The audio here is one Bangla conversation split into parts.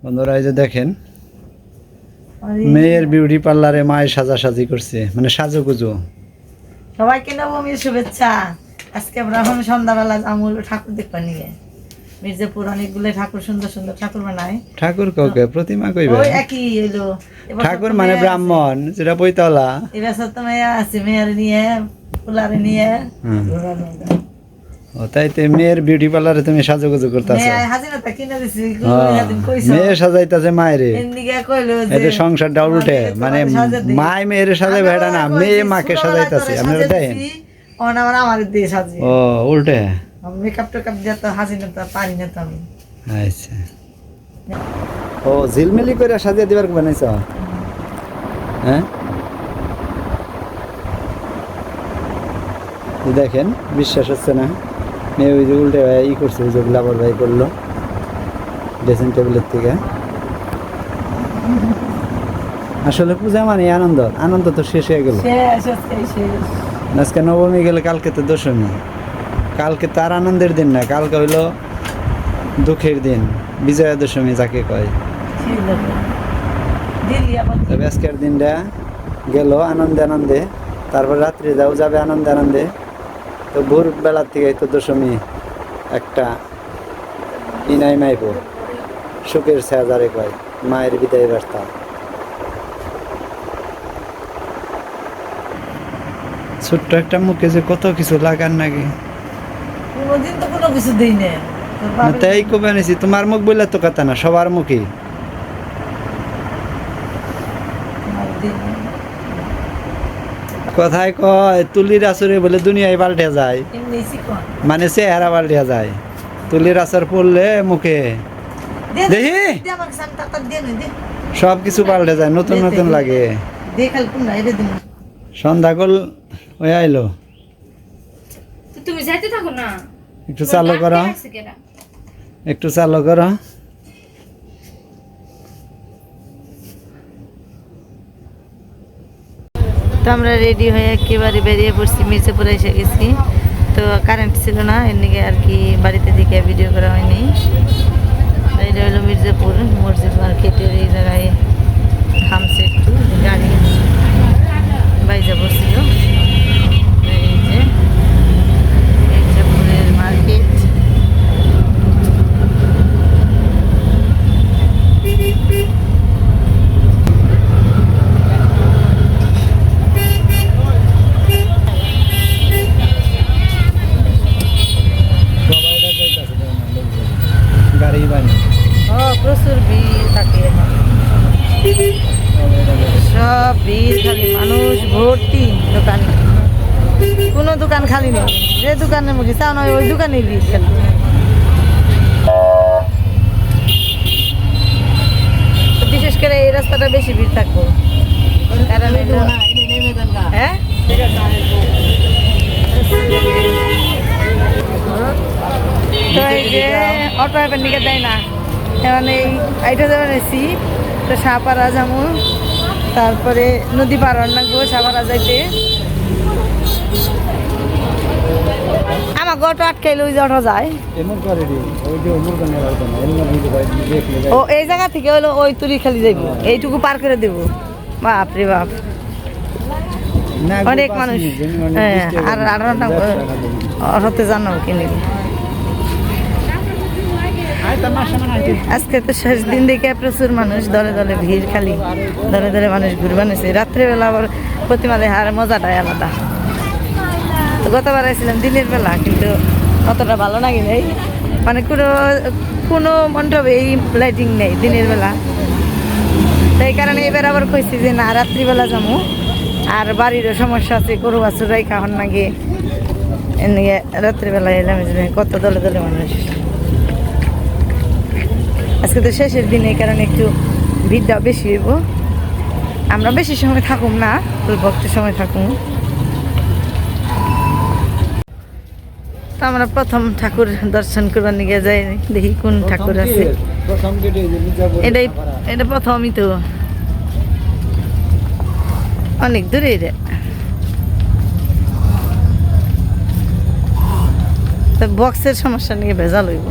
বন্ধুরা এই যে দেখেন মেয়ের বিউটি পার্লারে মায়ের সাজাসাজি করছে, মানে সাজুগুজু। সবাইকে নবমীর শুভেচ্ছা। আজকে আমরা এখন সন্ধ্যাবেলা আমুল ঠাকুর দেখতে নিয়ে মির্জাপুর অনেকগুলো ঠাকুর, সুন্দর সুন্দর ঠাকুর বানায়। ঠাকুর কাউকে প্রতিমা কইবে? ওই একই হলো ঠাকুর মানে ব্রাহ্মণ, যেটা বইতলা। এবছর তো মেয়ে আছে, মেয়ের নিয়ে পোলারে নিয়ে ও তাই তো মেয়ের বিউটি পার্লারে তুমি সাজুগুজু করতেছো। হাজিনাটা কিনে দিছি, মেয়ে সাজাইতাছে মায়েরে। এদিকে কইলো যে এটা সংসারটা উল্টে, মানে মায় মেয়ের সাজাইবে এটা না, মেয়ে মাকে সাজাইতাছে। আপনারা দেখেন আমার দিয়ে সাজিয়ে ও উল্টে মেকআপ টেকআপ দিয়ে তো হাজিনা তো পারি না তো আমি। আচ্ছা, ও ঝিলমিলি করে সাজিয়ে দিবার বানাইছ? হ্যাঁ দেখেন, বিশ্বাস হচ্ছে না। মেয়ে ওই যে উল্টে ই করছে, ওই যে লাবর ভাই করলো ড্রেসিং টেবিলের থেকে। আসলে পূজা মানে আনন্দ, আনন্দ তো শেষ হয়ে গেল। আজকে নবমী গেলে কালকে তো দশমী। কালকে তার আনন্দের দিন না, কালকে হইলো দুঃখের দিন, বিজয়া দশমী যাকে কয়। তবে আজকের দিনটা গেল আনন্দে আনন্দে, তারপর রাত্রে যাও যাবে আনন্দে আনন্দে। তো ভোর বেলার থেকে তো দশমী একটা ইনাই মাইব, সুখের ছায়ারে কয়, মায়ের বিদায় বার্তা। ছোট্ট একটা মুখে যে কত কিছু লাগার নাকি, কোনোদিন তো কোনো কিছু দেই না। তাই কবে আনিছি, তোমার মুখ বললে তো কথা না, সবার মুখে। কথায় কয় তুলির আসরে বলে দুনিয়ায় পাল্টে যায়, মানে চেহারা পাল্টে যায়। তুলির আসর পড়লে মুখে দেখি সব কিছু পাল্টে যায়, নতুন নতুন লাগে। সন্ধ্যা কল ওই আইলো, তুমি যাইতে থাকো না, একটু চালু করো, একটু চালু করো। তো আমরা রেডি হয়ে একেবারে বেরিয়ে পড়ছি, মির্জাপুরে এসে গেছি। তো কারেন্ট ছিল না, এদিকে আর কি বাড়িতে দিকে ভিডিও করা হয়নি। এটা হলো মির্জাপুর মসজিদ মার্কেটের এই জায়গায় থামছে একটু গাড়ি, বাইজা পড়ছিল। এই যে মির্জাপুরের মার্কেট। প্রচুর ভিড় থাকে, সব ভিড়, খালি মানুষ ভর্তি দোকানে, কোনো দোকান খালি নেই। যে দোকানের মুখে চা নয় ওই দোকানে ভিড় খালি। বিশেষ করে এই রাস্তাটা বেশি ভিড় থাকবো, কারণ হ্যাঁ তো এই যে অটো এখন দিকে দেয় না, এখন এই আইটা যাবেন এসি তো সাপাড়া যাবো, তারপরে নদী পার লাগবো সাপাড়া যাইতে। আমার অটো আটকাইলে ওই যে অটো যায়। ও এই জায়গা থেকে হলো ওই তুলি খালি যাইব, এইটুকু পার করে দেবো। বাপ রে বাপ, অনেক মানুষ। হ্যাঁ, আর 18টা অটোতে জানো কিনে। আজকে তো শেষ দিন দেখে প্রচুর মানুষ, দলে দলে ভিড়, খালি দলে দলে মানুষ ঘুরবে নিছে। রাত্রেবেলা আবার প্রতিমা দেখার মজাটাই আলাদা। গতবার আসছিলাম দিনের বেলা, কিন্তু অতটা ভালো লাগে নাই, মানে কোনো মণ্ডপে এই লাইটিং নেই দিনের বেলা। তাই কারণে এবার আবার কইছি যে না রাত্রিবেলা যাবো, আর বাড়িরও সমস্যা আছে, গরু বাছুর রাই খাওয়ার নাগে, এদিকে রাত্রিবেলা এলাম। কত দলে দলে মানুষ। আজকে তো শেষের দিন, এই কারণে একটু ভিড়টা বেশি হইব। আমরা বেশি সময় থাকুম না, অল্প একটু সময় থাকুম। তো আমরা প্রথম ঠাকুর দর্শন করবার নিয়ে যাই, দেখি কোন ঠাকুর আছে। এটা প্রথমই তো, অনেক দূরে। বক্সের সমস্যা নিয়ে ভেজাল হইব।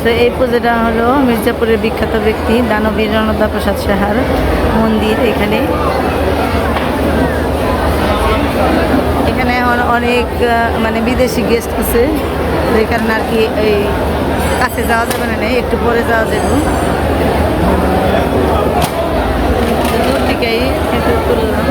তো এই পুজোটা হলো মির্জাপুরের বিখ্যাত ব্যক্তি দানবীর রণদা প্রসাদ সাহার মন্দির। এখানে এখানে এখন অনেক মানে বিদেশি গেস্ট আছে, যে কারণে আর কি এই কাছে যাওয়া যাবে না, একটু পরে যাওয়া যাবে। দূর থেকেই একটু তুললাম।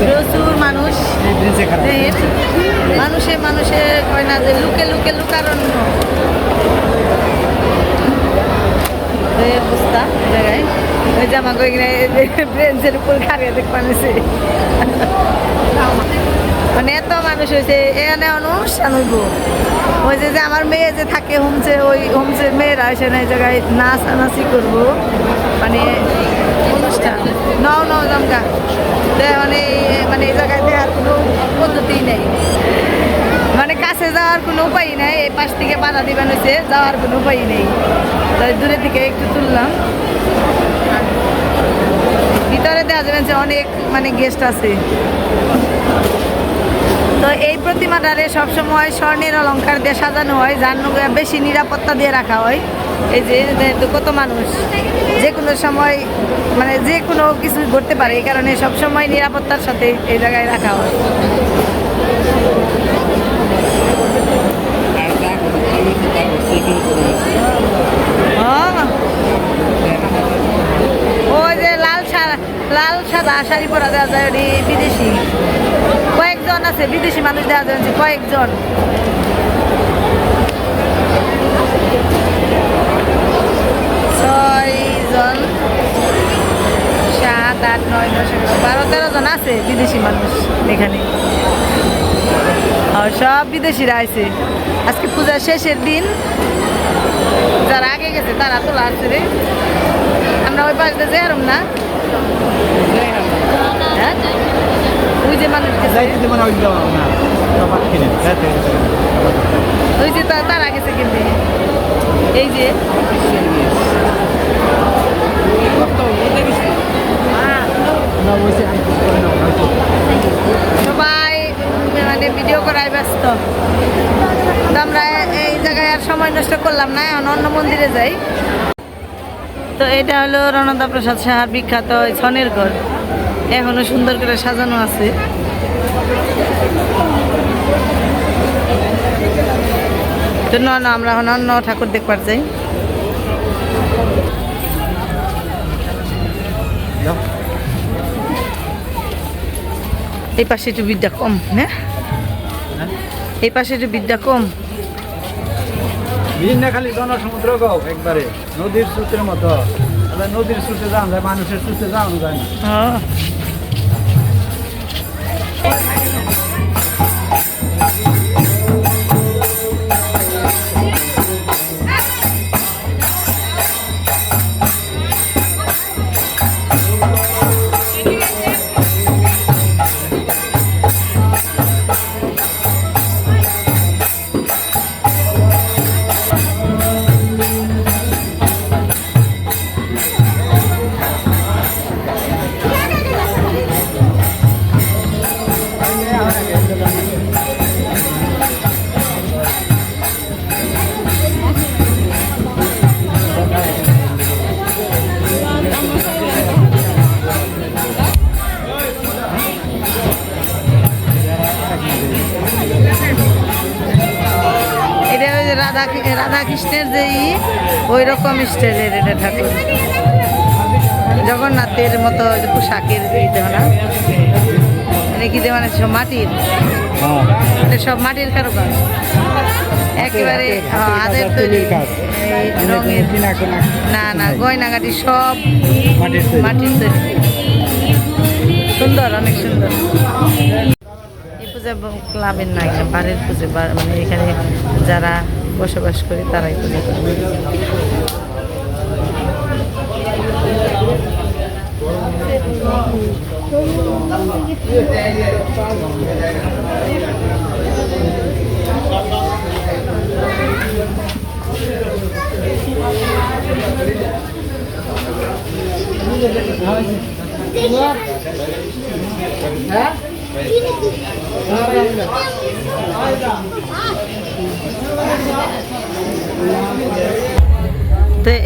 প্রচুর মানুষ, মানুষে কয় না যে লুকে লুকে লুকারণ্য অবস্থা জায়গায়। ওই জামা কয়েকদিন ব্রেঞ্চের উপর খাড়িয়ে দেখ পানিছে, মানে এত মানুষ হয়েছে। এখানে অনুষ্ঠান হইব, ওই যে আমার মেয়ে যে থাকে হোমসে, ওই হোমসের মেয়েরা এসে না এই জায়গায় নাচানাচি করবো, মানে অনুষ্ঠান নাও নাও জমকা। মানে মানে এই জায়গায় দেওয়ার কোনো পদ্ধতি নেই, মানে কাছে যাওয়ার কোনো উপায় নেই। এই পাশ থেকে বাধা দিবেন হয়েছে, যাওয়ার কোনো উপায় নেই। তাই দূরের দিকে একটু তুললাম। ভিতরে দেওয়া যাবেন যে অনেক মানে গেস্ট আছে। তো এই প্রতিমাটারে সবসময় স্বর্ণের অলঙ্কার দিয়ে সাজানো হয়, যার বেশি নিরাপত্তা দিয়ে রাখা হয়। এই যে কত মানুষ, যে কোনো সময় মানে যে কোনো কিছু ঘটতে পারে, এই কারণে সবসময় নিরাপত্তার সাথে এই জায়গায় রাখা হয়। ওই যে লাল সাদা শাড়ি পরা দেওয়া যায়, বিদেশি কয়েকজন আছে, বিদেশি মানুষ দেওয়া যায় কয়েকজন। 6 জন 7 8 9 10 12 13 জন আছে বিদেশি মানুষ এখানে, আর সব বিদেশিরা আছে। আজকে পূজার শেষের দিন, যারা আগে গেছে তারা তো লাগছে রে। আমরা ওই পাশে যাইলাম না, হ্যাঁ ওই যে মানুষ ওই যে তারা গেছে কিন্তু এই যে সবাই মানে ভিডিও করায় ব্যস্ত। তো আমরা এই জায়গায় আর সময় নষ্ট করলাম না, এখন অন্য মন্দিরে যাই। তো এটা হলো রণদা প্রসাদ সাহার বিখ্যাত ছনের ঘর, এখনো সুন্দর করে সাজানো আছে। তো না আমরা এখন অন্য ঠাকুর দেখবার যাই। এই পাশে একটু বিদ্যা কম, হ্যাঁ এই পাশে একটু বিদ্যা কম। খালি জনসমুদ্র গাও একবারে নদীর স্রোতের মতো, নদীর স্রোতে যাওয়া যায়, মানুষের স্রোতে যাওয়া যায় না। রাধা কৃষ্ণের যে ওই রকম স্টাইলের এটা ঠাকুর, জগন্নাথের মতো পোশাকের দেওয়া না, মানে কি দেওয়া মানে সব মাটির, সব মাটির কারুকাজ একেবারে হাতের তৈরি রঙের, না না গয়নাগাটি সব মাটির তৈরি, সুন্দর, অনেক সুন্দর। এই পূজা ক্লাবের না, একটা বাড়ির পুজো, মানে এখানে যারা বসবাস করে তারাই পূজা করে। তো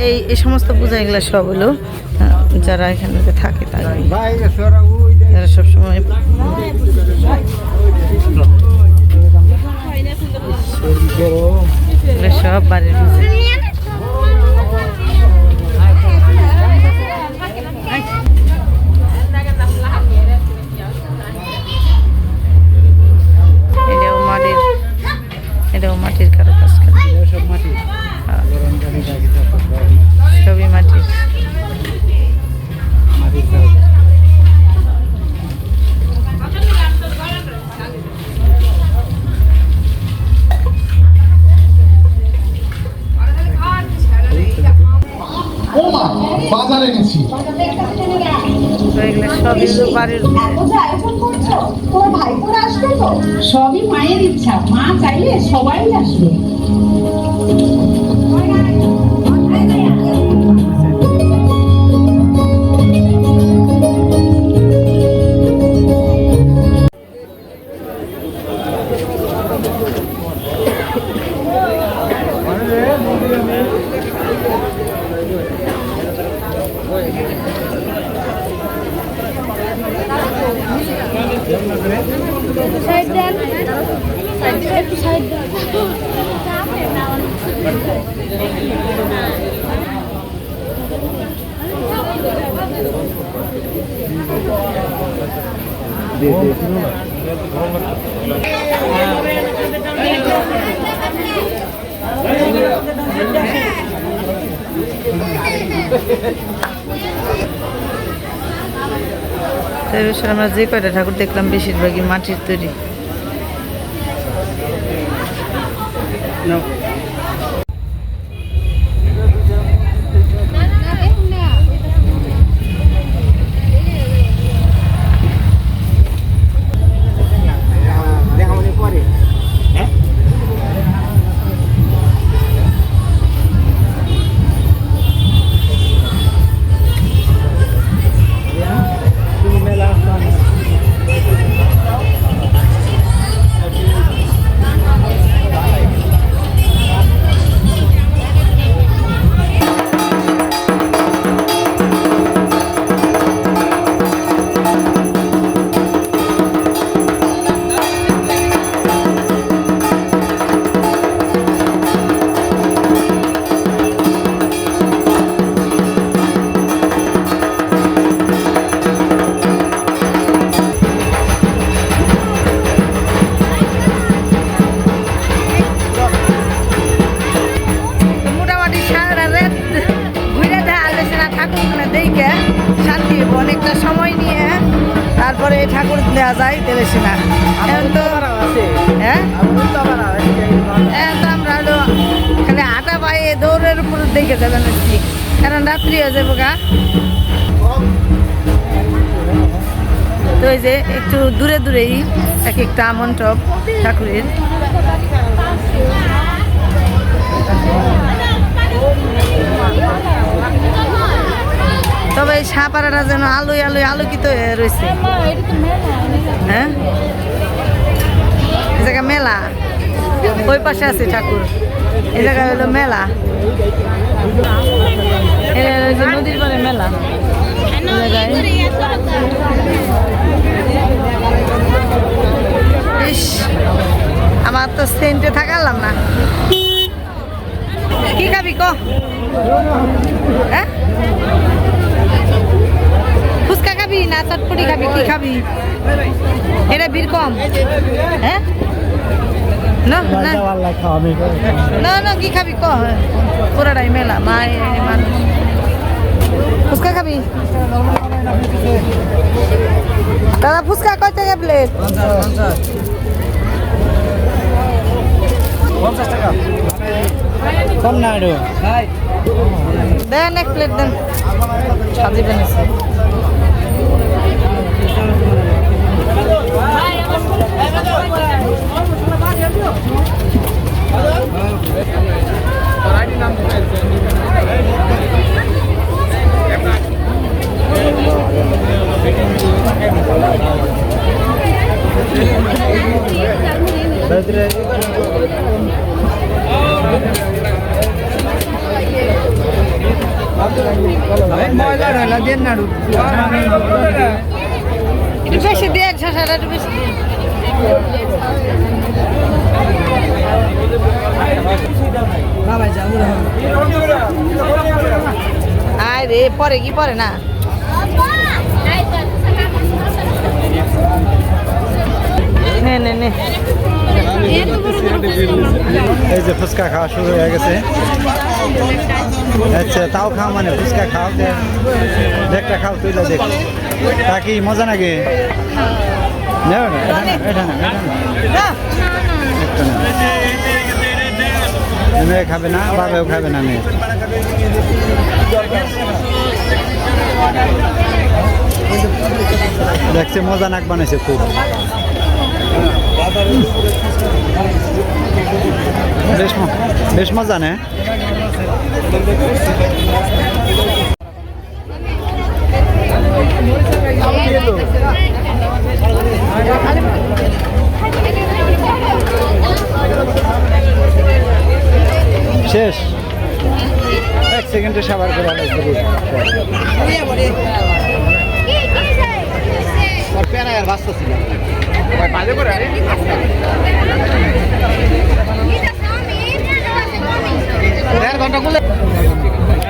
এই সমস্ত পূজা এগুলো সব হলো যারা এখানে থাকে তারা যারা সবসময় এগুলো সব বাড়ির পূজা। এটাও মাটির কারো কাজ করে, সবই মাটির। বাজারে গেছি এগুলো সবই বাড়ির সবই মায়ের ইচ্ছা, মা চাইলে সবাই আসবে। আমরা যে কয়টা ঠাকুর দেখলাম বেশিরভাগই মাটির তৈরি। অনেকটা সময় নিয়ে তারপরে ঠাকুর দেওয়া যায় তেলেছে না। এখন তো হ্যাঁ আমরা হলো খালি হাঁটা পায়ে দৌড়ের উপর দেখে যাবেন আজকে, কারণ রাত্রি হয়ে যাবো গা। তো এই যে একটু দূরে দূরেই এক একটা মণ্ডপ ঠাকুরের। তবে এই সাপাড়াটা যেন আলোয় আলোয় আলোকিত হয়ে রয়েছে। হ্যাঁ এই জায়গা মেলা, ওই পাশে আছে ঠাকুর, এই জায়গায় হলো মেলা, নদীর পাড়ে মেলা। ইস আমার তো সেন্টে থাকালাম না। কি খাবি ক? হ্যাঁ ফুচকা খাবি না চটপটি খাবি? কি খাবি? এটা ভিড় কম। হ্যাঁ না না না না কি খাবি ক? পুরাটাই মেলা, মায়ের মানুষ। ফুচকা খাবি? দাদা ফুচকা কয় টাকা প্লেট? 50 টাকা কম না আরো দেন এক প্লেট দেন, সাজিবেন এসে। একটু বেশি দিয়ে শশাটা একটু বেশি দিয়ে আয় রে পরে কি পরে না নে নে নে এই যে ফুচকা খাওয়া শুরু হয়ে গেছে আচ্ছা তাও খাও মানে ফুচকা খাও দেখটা খাও তুই দেখ তা কি মজা নাকি নেও না এটা না একটা না মেয়ে খাবে না বাবাও খাবে না মেয়ে দেখছে মজা নাক বানাইছে খুব বেশ মজা নে শেষ এক সেকেন্ডে সাবার করে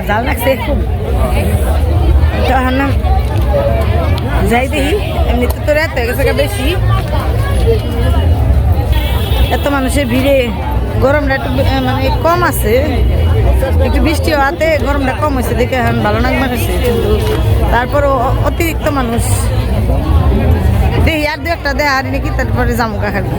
জাল লাগছে খুব না যাই দেখি এমনিতে তো রাত হয়ে গেছে বেশি এত মানুষের ভিড়ে গরমটা একটু মানে কম আছে একটু বৃষ্টি হওয়াতে গরমটা কম হয়েছে দেখে এখন ভালো লাগবে কিন্তু তারপরও অতিরিক্ত মানুষ দেখি আর দু একটা দেয় আর নাকি তারপরে জামুকা খাবি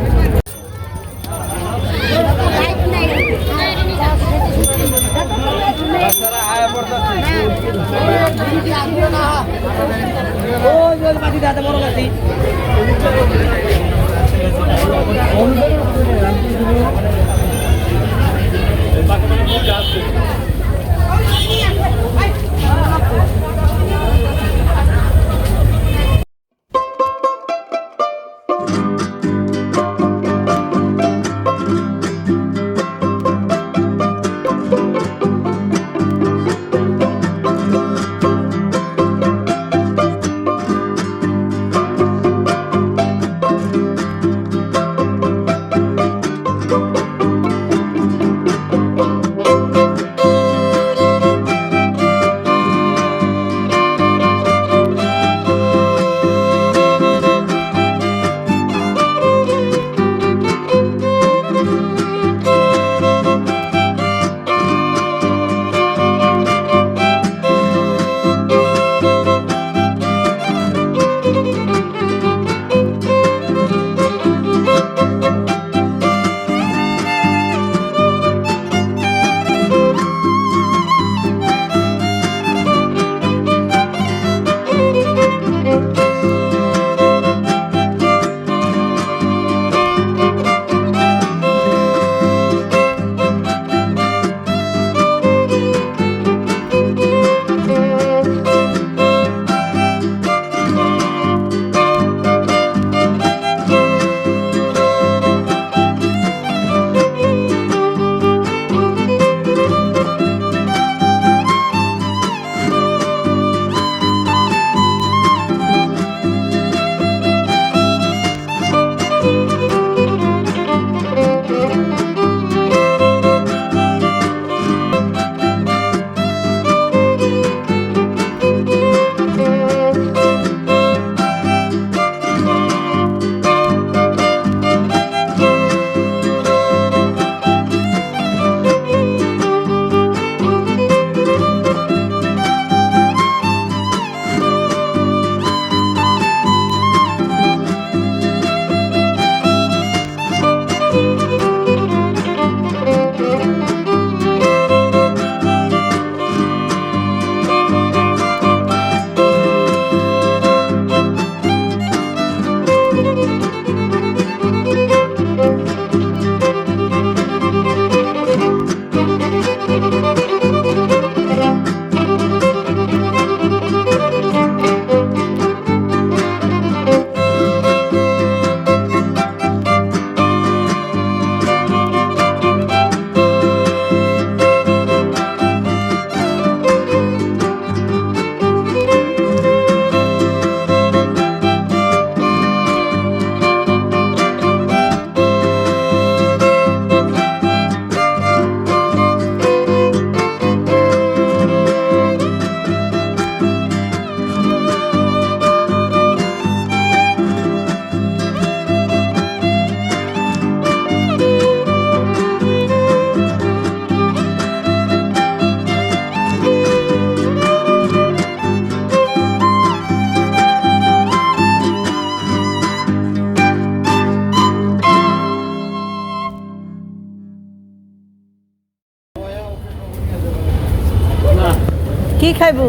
কি খাইবো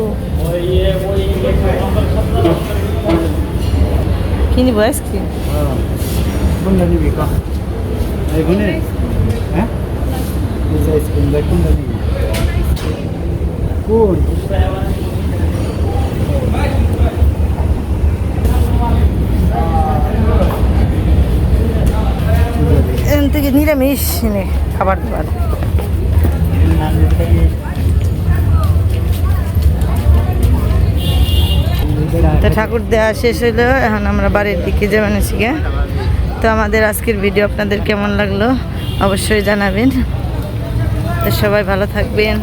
কি নিব আইসক্রিম কোনটা নিবি ক এইখানে হ্যাঁ এই আইসক্রিম দেখ কোনটা নিবি কোন এখান থেকে নিরামিষ নে খাবার দাবার তো ঠাকুর দেওয়া শেষ হইলো এখন আমরা বাড়ির দিকে যাবেন শিখে তো আমাদের আজকের ভিডিও আপনাদের কেমন লাগলো অবশ্যই জানাবেন তো সবাই ভালো থাকবেন